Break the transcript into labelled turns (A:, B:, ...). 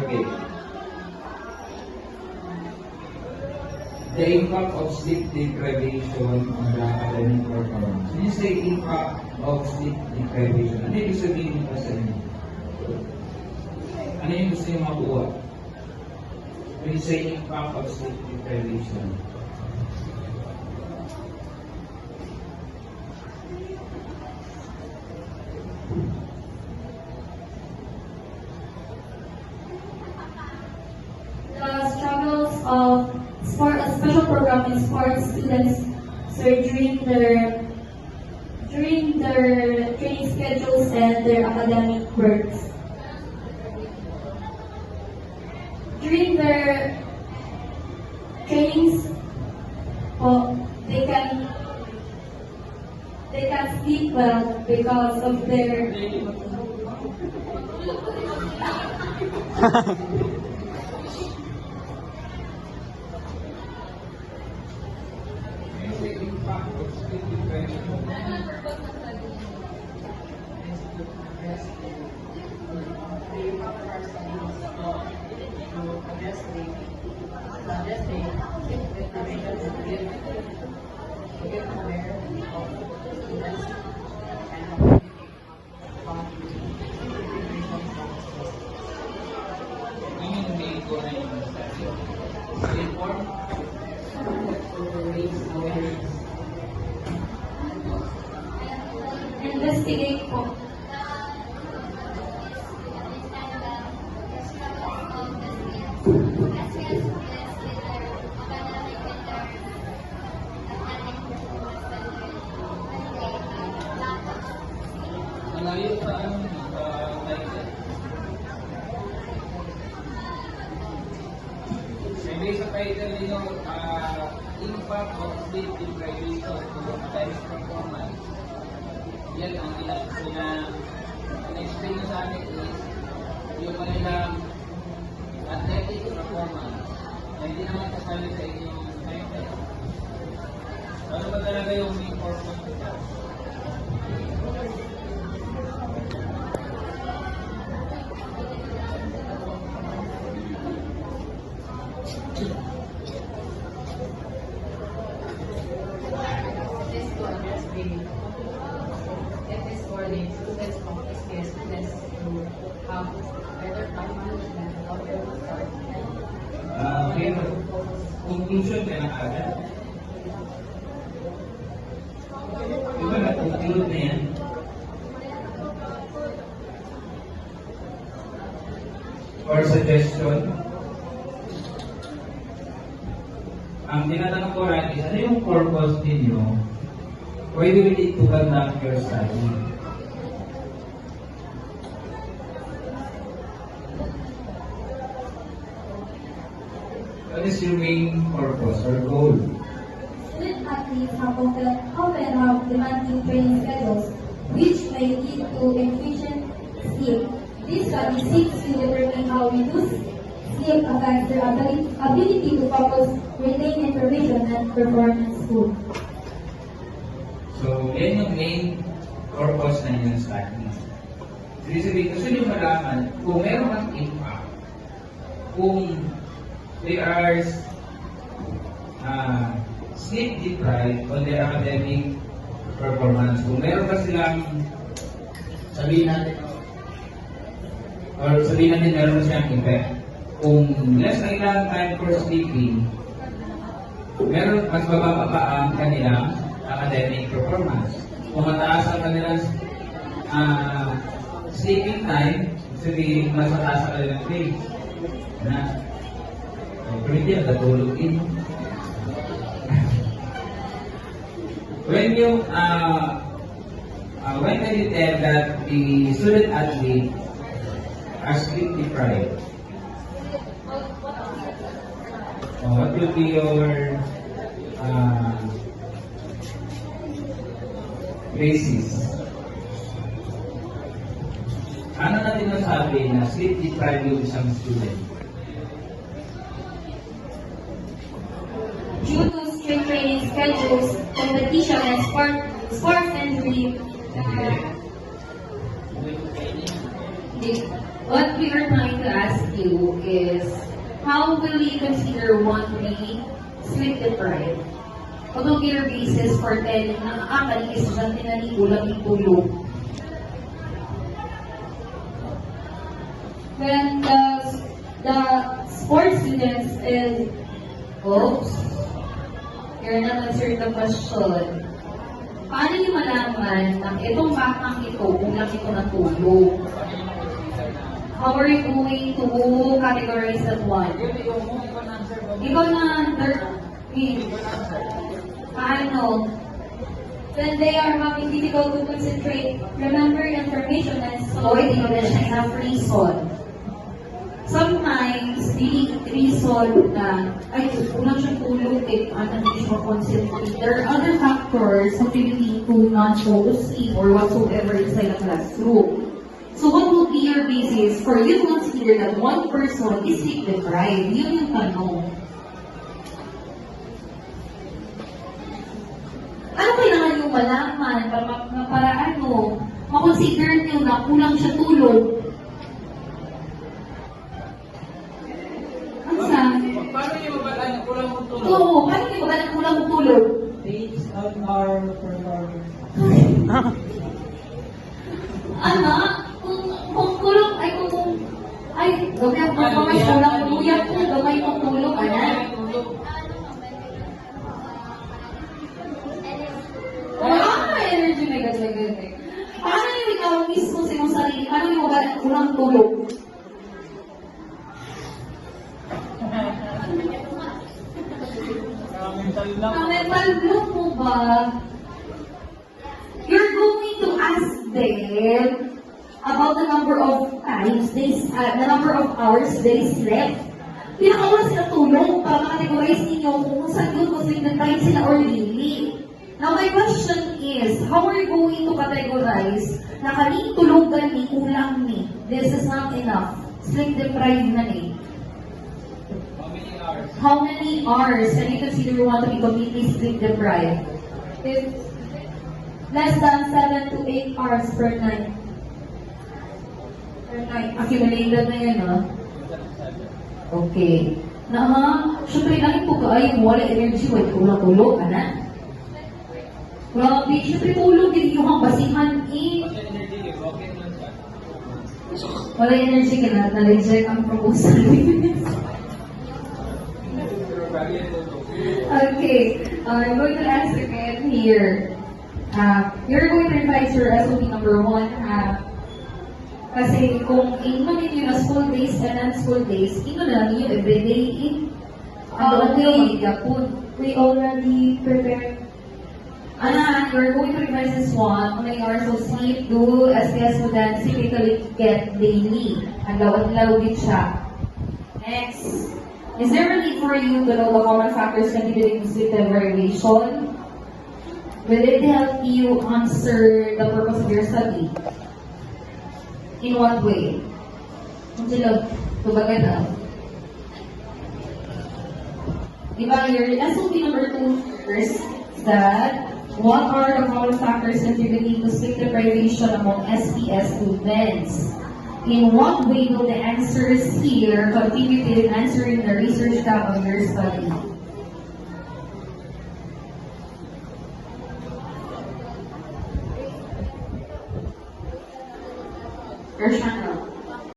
A: Okay. The impact of sleep deprivation on the academic performance. When you say impact of sleep deprivation, ano yung sabihin nito sa inyo? Ano yung gusto nyo makuha? When you say impact of sleep deprivation,
B: the struggles of a special program in sports students, sir, during their training schedules and their academic works. During their trainings, they can sleep well because of their
A: when you say impact of sleep deprivation, yung main goal na yung study. Inform,
B: investigate po.
A: malayo sa ano, sa title. Maybe sa title ninyo, impact of sleep deprivation to academic performance. Yan ang in-explain nyo sa amin is yung kanilang athletic performance na hindi naman kasali sa inyong title. Ano ba talaga yung main purpose nito?
C: It is for the students of SPS students to have better time management of their work.
A: Pero, conclusion ka na agad. Diba na-conclude na yan? Or suggestion? Ang tinatanong ko rin is, ano yung purpose ninyo? Why do we need to conduct your study? What is your main purpose or goal?
B: Student athletes often have demanding training schedules, which may lead to inefficient sleep. This study seeks to determine how reduced sleep affects their ability to focus, retain information, and perform in school.
A: So, yan yung main purpose na yung study. So, ibig sabihin, gusto nyo malaman kung meron kang impact, kung they are sleep deprived on their academic performance. Kung meron ba silang, sabihin natin meron ba silang effect. Kung less na ilang time for sleeping, meron mas bababa pa ang kanilang academic performance. Kung mataas ang kanilang sleeping time, sabihin mas mataas ang kanilang grades. Pero hindi ang natulogin. When can you tell that the student athlete are sleep deprived? What will be your basis? Ano natin nasabi na sleep deprived yung isang student?
B: Due to strict training schedules, competition, and sports injury,
D: What we are trying to ask you is, how will you consider one being sleep deprived? On a regular basis for 10 na aakali estudyante na ni kulang yung tulog.
B: When the sports students is
D: Oops. You're not answering the question. Paano niyo malaman na itong batang ito kulang ito ng tulog? How are you going to categorize that one? Ikaw na paano?
B: when they are having difficult to concentrate, remember information, and so
D: O hindi ko na siya enough reason. Sometimes, di reason na, ay, kulang siyang tulog, ano hindi siya concentrate. There are other factors contributing to non-focus sleep or whatsoever inside the classroom. So what would be your basis for you to consider that one person is sleep deprived? Yun yung tanong. Ano kailangan yung malaman para ano, makonsider nyo na kulang siya tulog? Ano sa?
A: Paano niyo mabalaan na kulang mong tulog?
D: Oo, paano nyo ba na kulang tulog?
E: Based on our performance.
D: Ano? Kung kulong, ay, gamay ang performance, kulang tulog kung gamay ang tulog, ano? Wala energy na ganyan. Paano yung ikaw mismo sa iyong sarili? Paano yung ba kulang tulog?
A: Mental lang.
D: Ang mental block mo ba? You're going to ask them about the number of times the number of hours they slept. Pinakawalan sila tulog para makategorize ninyo kung saan yun, kung sleep na time sila or hindi. Now, my question is, how are you going to categorize na kaning tulog gani, kulang ni? This is not enough. Sleep deprived na ni.
A: How many hours?
D: How many hours can you consider one to be completely sleep deprived?
B: it's less than 7 to 8 hours per night. Per night.
D: Accumulated na yan, ha? Okay. Na, syempre, langit po ka ay wala energy, wala kulang tulog, ana? Grabe, syempre tulog, hindi yung basihan, eh.
A: Kasi energy, okay lang siya.
D: Wala energy ka na, na-reject ang proposal. Okay, I'm going to ask again here. You're going to revise your SOP number 1. Kasi kung ino ninyo na school days and non-school days, ino na ninyo everyday in.
B: Okay.
D: Yapon.
B: We already prepared.
D: You're going to revise this one. How many hours of sleep do SPS students typically get daily? Adlaw-adlaw din siya. Next. Is there a need for you to know the common factors contributing to sleep deprivation? Will it help you answer the purpose of your study? In what way? Angelo, tubagan na. Diba, your SOP number 2 first is that what are the common factors contributing to sleep deprivation among SPS students? In what way will the answers here contribute in answering the research tab of your study? Gershano.